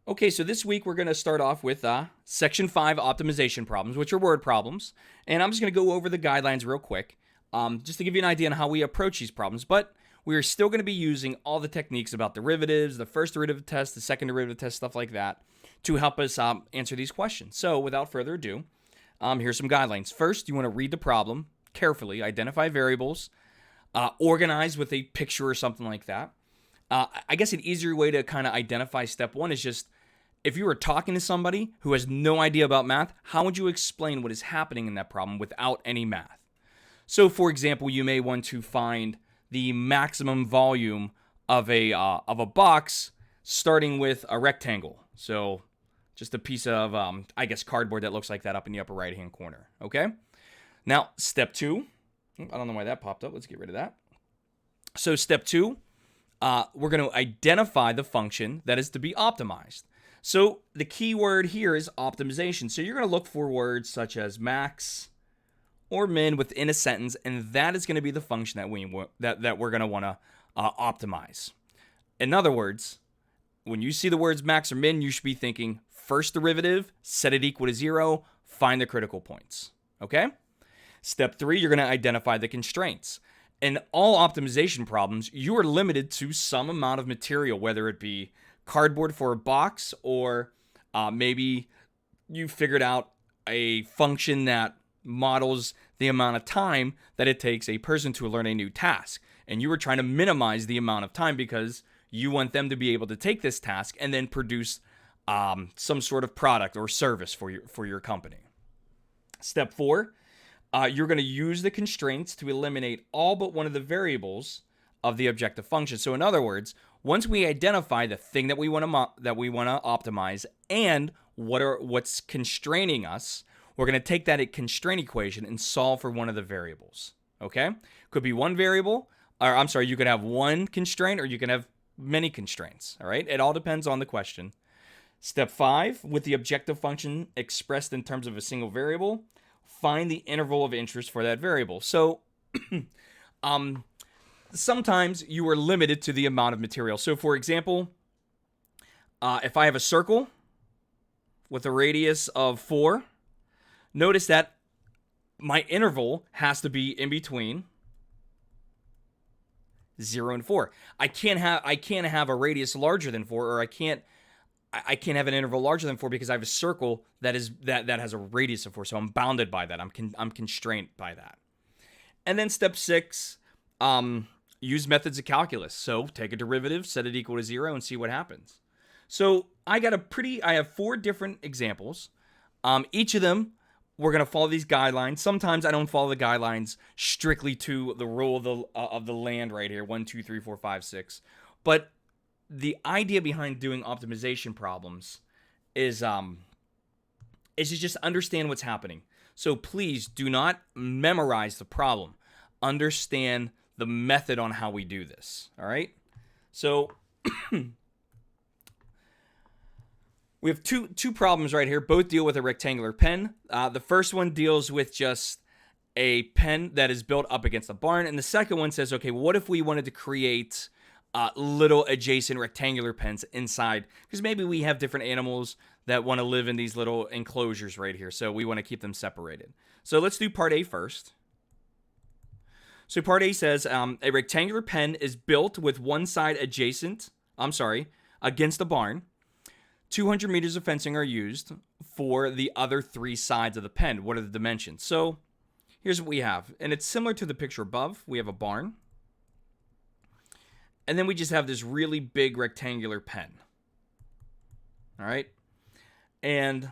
Okay, so this week we're going to start off with Section 5 optimization problems, which are word problems. And I'm just going to go over the guidelines real quick, just to give you an idea on how we approach these problems. But we are still going to be using all the techniques about derivatives, the first derivative test, the second derivative test, stuff like that, to help us answer these questions. So without further ado, here's some guidelines. First, you want to read the problem carefully, identify variables, organize with a picture or something like that. I guess an easier way to kind of identify step one is just if you were talking to somebody who has no idea about math, how would you explain what is happening in that problem without any math? So, for example, you may want to find the maximum volume of a box starting with a rectangle. So, just a piece of, I guess, cardboard that looks like that up in the upper right-hand corner. Okay? Now, step two. I don't know why that popped up. Let's get rid of that. So, step two. We're going to identify the function that is to be optimized. So the key word here is optimization. So you're going to look for words such as max or min within a sentence, and that is going to be the function that we're going to want to optimize. In other words, when you see the words max or min, you should be thinking first derivative, set it equal to 0, find the critical points. Okay? Step 3, you're going to identify the constraints. In all optimization problems, you are limited to some amount of material, whether it be cardboard for a box or maybe you figured out a function that models the amount of time that it takes a person to learn a new task. And you were trying to minimize the amount of time because you want them to be able to take this task and then produce some sort of product or service for your company. Step 4. You're going to use the constraints to eliminate all but one of the variables of the objective function. So in other words, once we identify the thing that we want to optimize and what's constraining us, we're going to take that constraint equation and solve for one of the variables. Okay? Could be one variable, or I'm sorry, you could have one constraint or you can have many constraints. All right? It all depends on the question. Step 5, with the objective function expressed in terms of a single variable, find the interval of interest for that variable. So sometimes you are limited to the amount of material. So for example, if I have a circle with a radius of 4, notice that my interval has to be in between 0 and 4. I can't have a radius larger than 4, or I can't have an interval larger than 4 because I have a circle that has a radius of 4. So I'm bounded by that. I'm constrained by that. And then step 6, use methods of calculus. So take a derivative, set it equal to 0, and see what happens. So I have 4 different examples. Each of them, we're going to follow these guidelines. Sometimes I don't follow the guidelines strictly to the rule of the land right here, 1, 2, 3, 4, 5, 6. But the idea behind doing optimization problems is to just understand what's happening. So please do not memorize the problem. Understand the method on how we do this. All right? So we have two problems right here. Both deal with a rectangular pen. The first one deals with just a pen that is built up against a barn. And the second one says, okay, what if we wanted to create little adjacent rectangular pens inside? Because maybe we have different animals that want to live in these little enclosures right here. So we want to keep them separated. So let's do part A first. So part A says a rectangular pen is built with one side against a barn. 200 meters of fencing are used for the other 3 sides of the pen. What are the dimensions? So here's what we have. And it's similar to the picture above. We have a barn. And then we just have this really big rectangular pen. All right. And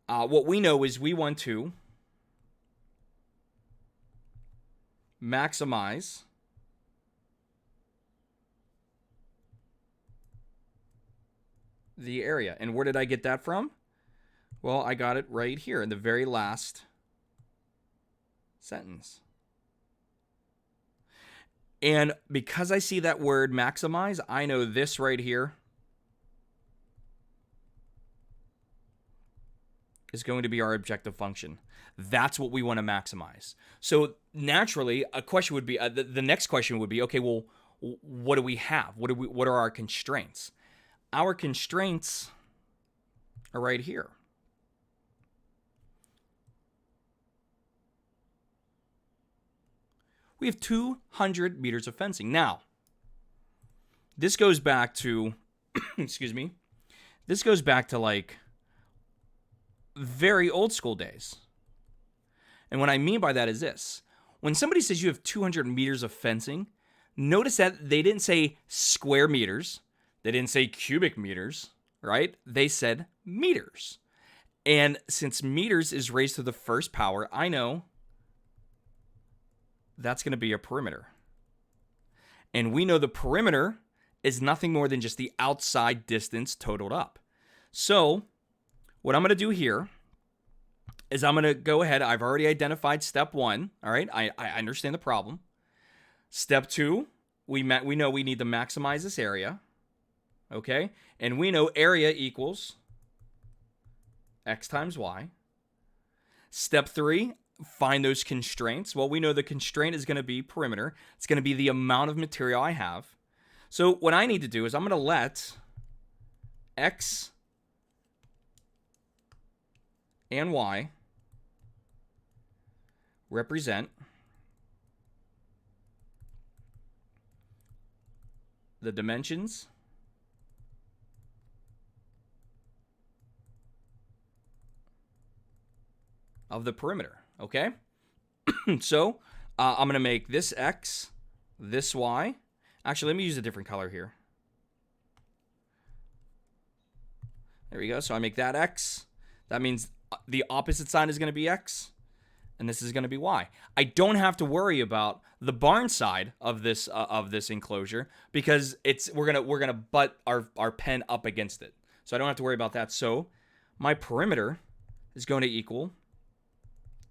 what we know is we want to maximize the area. And where did I get that from? Well, I got it right here in the very last sentence. And because I see that word maximize, I know this right here is going to be our objective function. That's what we want to maximize. So naturally, a question would be, the next question would be, okay, well, what do we have? What are our constraints? Our constraints are right here. We have 200 meters of fencing. Now, this goes back to, excuse me, this goes back to like very old school days. And what I mean by that is this. When somebody says you have 200 meters of fencing, notice that they didn't say square meters. They didn't say cubic meters, right? They said meters. And since meters is raised to the first power, I know that's going to be a perimeter. And we know the perimeter is nothing more than just the outside distance totaled up. So what I'm going to do here is I'm going to go ahead. I've already identified step 1. All right. I understand the problem. Step 2, we know we need to maximize this area. Okay. And we know area equals X times Y. Step 3, find those constraints. Well, we know the constraint is going to be perimeter. It's going to be the amount of material I have. So what I need to do is I'm going to let X and Y represent the dimensions of the perimeter, okay? So I'm going to make this X, this Y. Actually, let me use a different color here. There we go. So I make that X. That means the opposite side is going to be X, and this is going to be Y. I don't have to worry about the barn side of this enclosure because we're gonna butt our pen up against it. So I don't have to worry about that. So my perimeter is going to equal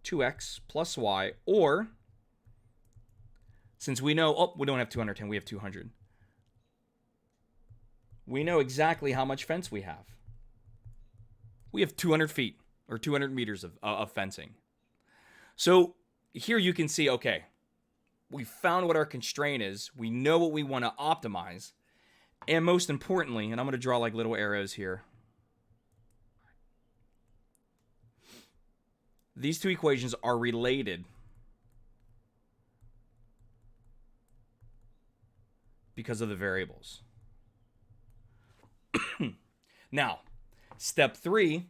2X plus Y, or since we know, we don't have 210, we have 200. We know exactly how much fence we have. We have 200 feet or 200 meters of fencing. So here you can see, okay, we found what our constraint is. We know what we want to optimize. And most importantly, and I'm going to draw like little arrows here. These two equations are related because of the variables. Now, step 4,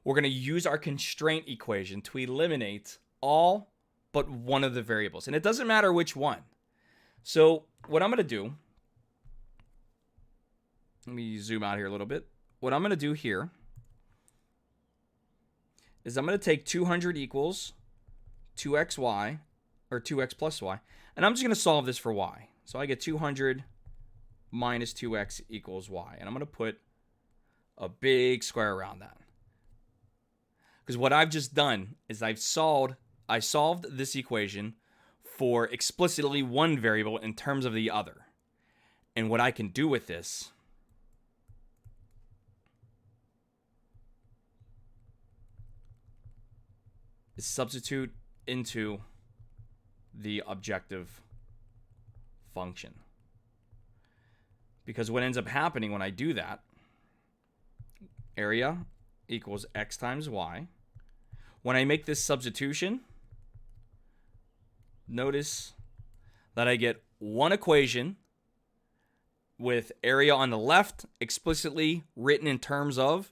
we're going to use our constraint equation to eliminate all but one of the variables. And it doesn't matter which one. So what I'm going to do, let me zoom out here a little bit. What I'm going to do here is I'm going to take 200 equals 2xy, or 2x plus y, and I'm just going to solve this for y. So I get 200 minus 2x equals y, and I'm going to put a big square around that. Because what I've just done is I solved this equation for explicitly one variable in terms of the other. And what I can do with this is substitute into the objective function. Because what ends up happening when I do that, area equals x times y. When I make this substitution, notice that I get one equation with area on the left explicitly written in terms of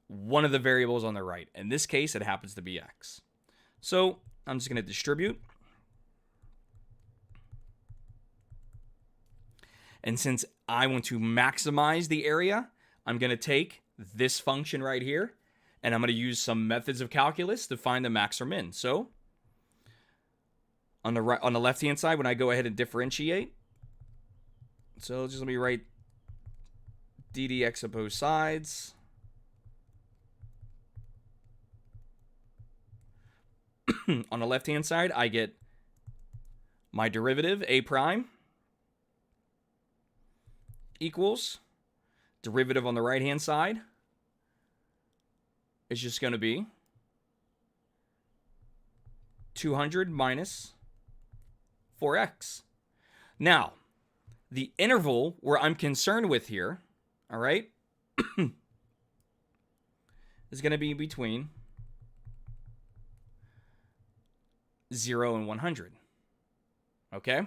one of the variables on the right. In this case, it happens to be x. So I'm just going to distribute. And since I want to maximize the area, I'm going to take this function right here, and I'm going to use some methods of calculus to find the max or min. So on the right, on the left-hand side, when I go ahead and differentiate, so just let me write d dx of both sides. On the left-hand side, I get my derivative, a prime, equals derivative on the right-hand side is just going to be 200 minus 4x. Now, the interval where I'm concerned with here, all right, is going to be between 0 and 100. Okay?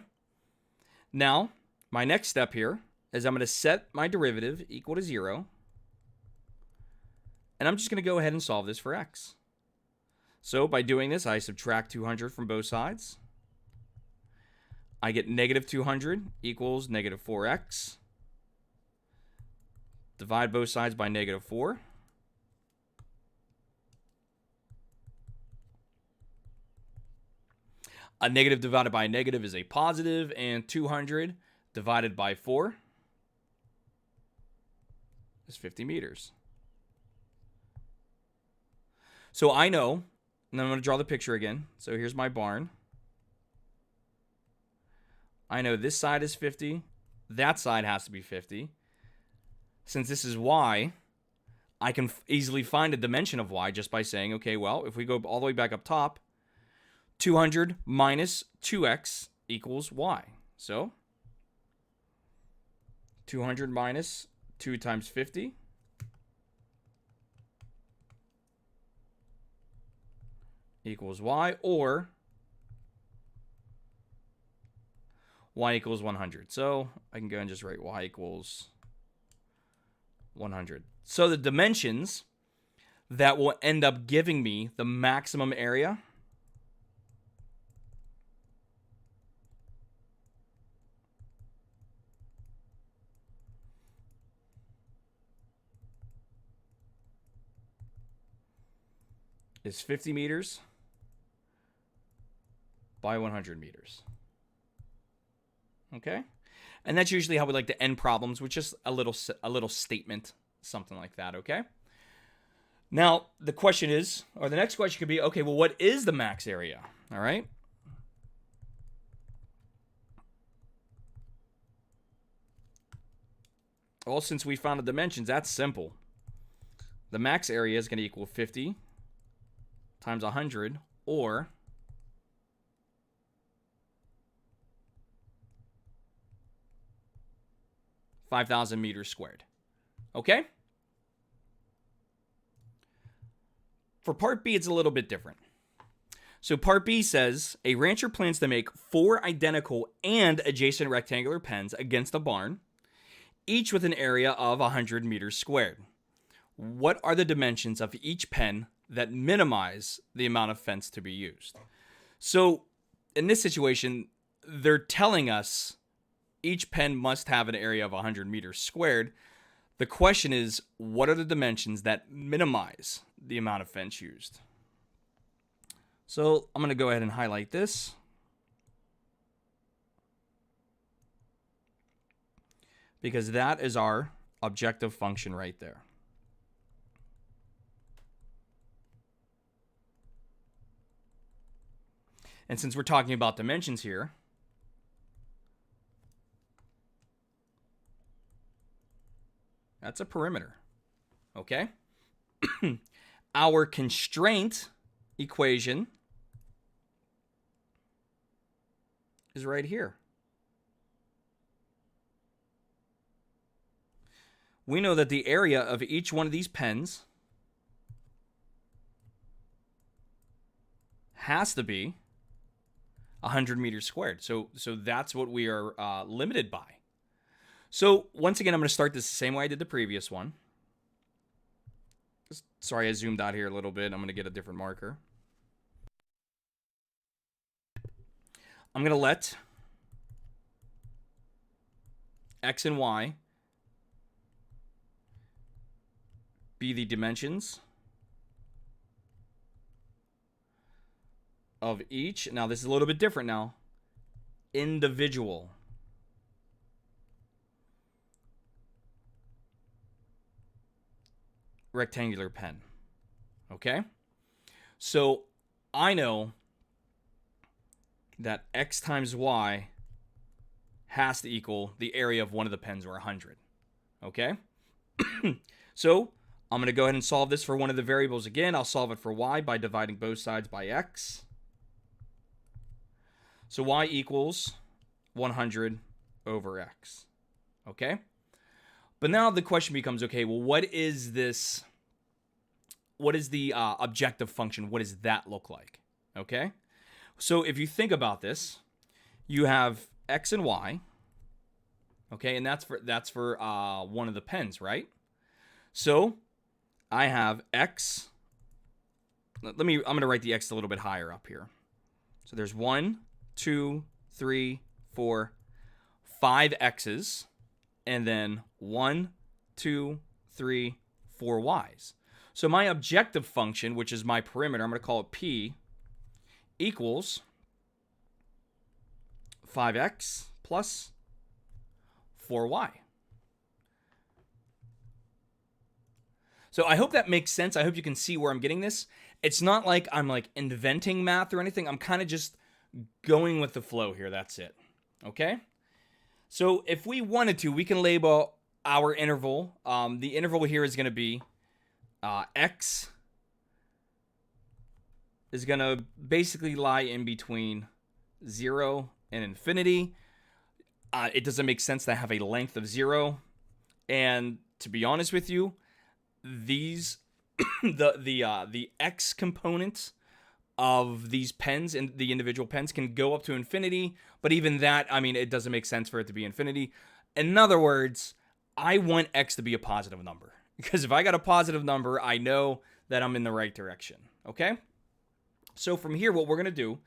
Now, my next step here is I'm going to set my derivative equal to 0. And I'm just going to go ahead and solve this for x. So by doing this, I subtract 200 from both sides. I get negative 200 equals negative 4x. Divide both sides by negative 4. A negative divided by a negative is a positive, and 200 divided by 4 is 50 meters. So I know, and I'm going to draw the picture again. So here's my barn. I know this side is 50. That side has to be 50. Since this is y, I can easily find a dimension of y just by saying, okay, well, if we go all the way back up top, 200 minus 2x equals y. So 200 minus 2 times 50 equals y, or y equals 100. So I can go and just write y equals 100. So the dimensions that will end up giving me the maximum area is 50 meters by 100 meters. Okay? And that's usually how we like to end problems, with just a little statement, something like that, okay? Now, the question is, or the next question could be, okay, well, what is the max area? All right? Well, since we found the dimensions, that's simple. The max area is going to equal 50 times 100, or 5,000 meters squared. Okay? For part B, it's a little bit different. So part B says, a rancher plans to make 4 identical and adjacent rectangular pens against a barn, each with an area of 100 meters squared. What are the dimensions of each pen that minimize the amount of fence to be used? So in this situation, they're telling us each pen must have an area of 100 meters squared. The question is, what are the dimensions that minimize the amount of fence used? So I'm going to go ahead and highlight this. Because that is our objective function right there. And since we're talking about dimensions here, that's a perimeter, okay? Our constraint equation is right here. We know that the area of each one of these pens has to be 100 meters squared. So that's what we are limited by. So once again, I'm going to start this the same way I did the previous one. Sorry, I zoomed out here a little bit. I'm going to get a different marker. I'm going to let x and y be the dimensions of each. Now, this is a little bit different now. Individual rectangular pen. Okay? So I know that x times y has to equal the area of one of the pens, or 100. Okay? So I'm going to go ahead and solve this for one of the variables again. I'll solve it for y by dividing both sides by x. So y equals 100 over x. Okay? But now the question becomes, okay, well, what is this? What is the objective function? What does that look like? Okay. So if you think about this, you have x and y. Okay, and that's for one of the pens, right? So I have x. I'm going to write the x a little bit higher up here. So there's 1, 2, 3, 4, 5 x's, and then 1, 2, 3, 4 y's. So my objective function, which is my perimeter, I'm going to call it P, equals 5x plus 4y. So I hope that makes sense. I hope you can see where I'm getting this. It's not like I'm like inventing math or anything. I'm kind of just going with the flow here. That's it. Okay? So if we wanted to, we can label our interval. The interval here is going to be x is going to basically lie in between 0 and infinity. It doesn't make sense to have a length of 0. And to be honest with you, these the x components of these pens and the individual pens can go up to infinity, but even that, I mean, it doesn't make sense for it to be infinity. In other words, I want x to be a positive number, because if I got a positive number, I know that I'm in the right direction. Okay? So from here, what we're going to do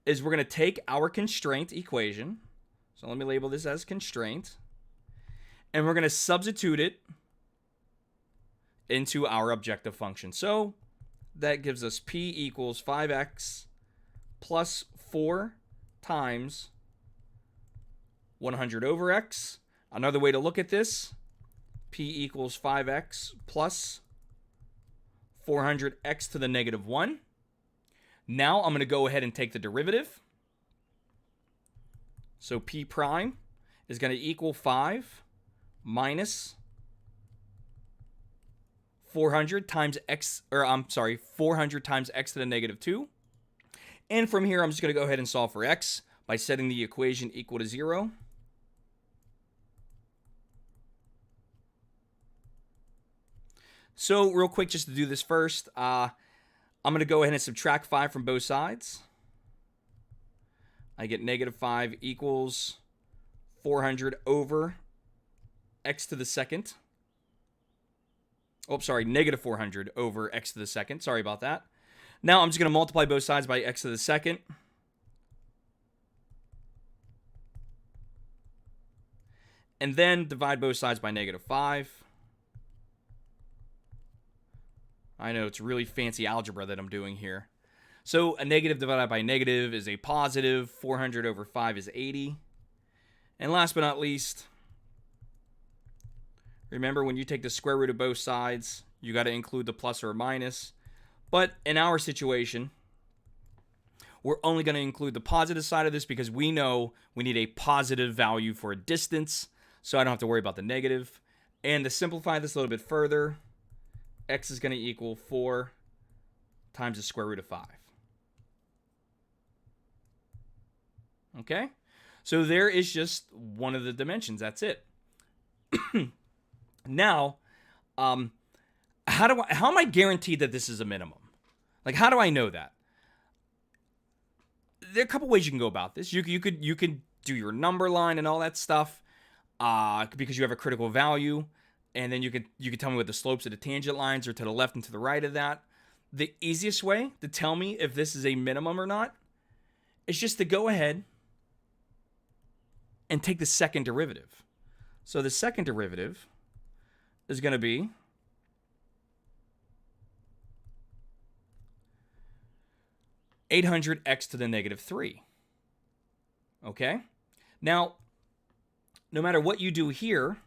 is we're going to take our constraint equation. So let me label this as constraint, and we're going to substitute it into our objective function. So that gives us P equals 5x plus 4 times 100 over x. Another way to look at this, P equals 5x plus 400x to the negative 1. Now I'm going to go ahead and take the derivative. So P prime is going to equal 5 minus 400 times x, or I'm sorry, 400 times x to the negative 2. And from here, I'm just going to go ahead and solve for x by setting the equation equal to 0. So real quick, just to do this first, I'm going to go ahead and subtract 5 from both sides. I get negative 5 equals 400 over x to the second. Oh, sorry, negative 400 over x to the second. Sorry about that. Now I'm just going to multiply both sides by x to the second. And then divide both sides by negative 5. I know it's really fancy algebra that I'm doing here. So a negative divided by negative is a positive. 400 over 5 is 80. And last but not least, remember, when you take the square root of both sides, you got to include the plus or minus. But in our situation, we're only going to include the positive side of this because we know we need a positive value for a distance, so I don't have to worry about the negative. And to simplify this a little bit further, x is going to equal 4 times the square root of 5. Okay? So there is just one of the dimensions. That's it. Now, how am I guaranteed that this is a minimum? Like, how do I know that? There are a couple ways you can go about this. You could do your number line and all that stuff, because you have a critical value, and then you could tell me what the slopes of the tangent lines are to the left and to the right of that. The easiest way to tell me if this is a minimum or not is just to go ahead and take the second derivative. So the second derivative is going to be (800x to the negative 3). Okay? Now, no matter what you do here,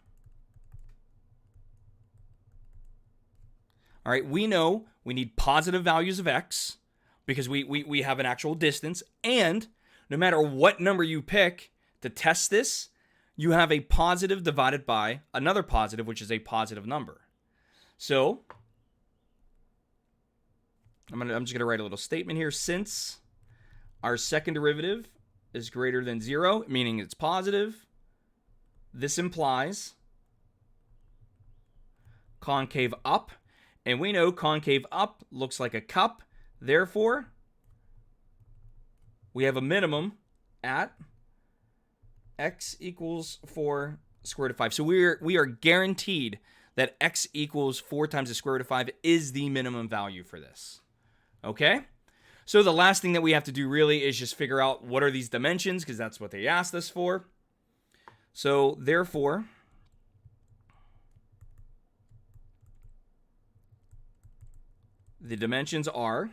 all right, we know we need positive values of x because we have an actual distance, and no matter what number you pick to test this, you have a positive divided by another positive, which is a positive number. So I'm just going to write a little statement here. Since our second derivative is greater than 0, meaning it's positive, this implies concave up. And we know concave up looks like a cup. Therefore, we have a minimum at x equals 4 square root of 5. So we are guaranteed that x equals 4 times the square root of 5 is the minimum value for this. Okay? So the last thing that we have to do really is just figure out what are these dimensions, because that's what they asked us for. So therefore, the dimensions are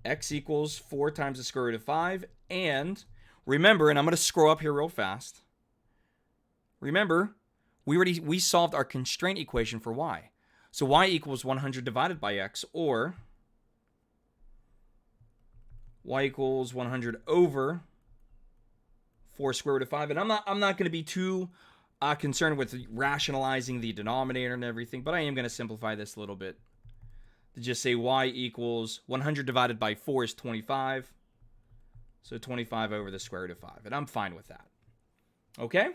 x equals 4 times the square root of 5. And remember, and I'm going to scroll up here real fast. Remember, we solved our constraint equation for y. So y equals 100 divided by x, or y equals 100 over 4 square root of 5. And I'm not going to be too concerned with rationalizing the denominator and everything, but I am going to simplify this a little bit to just say y equals 100 divided by 4 is 25. So 25 over the square root of 5. And I'm fine with that. Okay?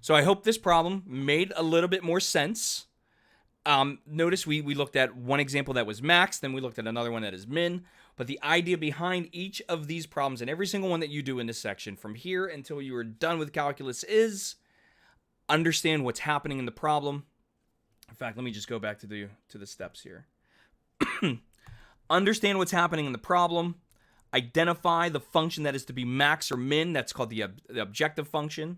So I hope this problem made a little bit more sense. Notice we looked at one example that was max, then we looked at another one that is min. But the idea behind each of these problems and every single one that you do in this section from here until you are done with calculus is understand what's happening in the problem. In fact, let me just go back to the steps here. Understand what's happening in the problem. Identify the function that is to be max or min. That's called the objective function.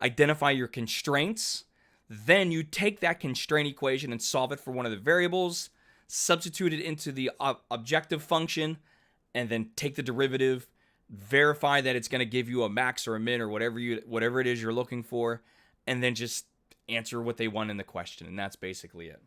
Identify your constraints. Then you take that constraint equation and solve it for one of the variables, substitute it into the objective function, and then take the derivative, verify that it's going to give you a max or a min or whatever it is you're looking for, and then just answer what they want in the question. And that's basically it.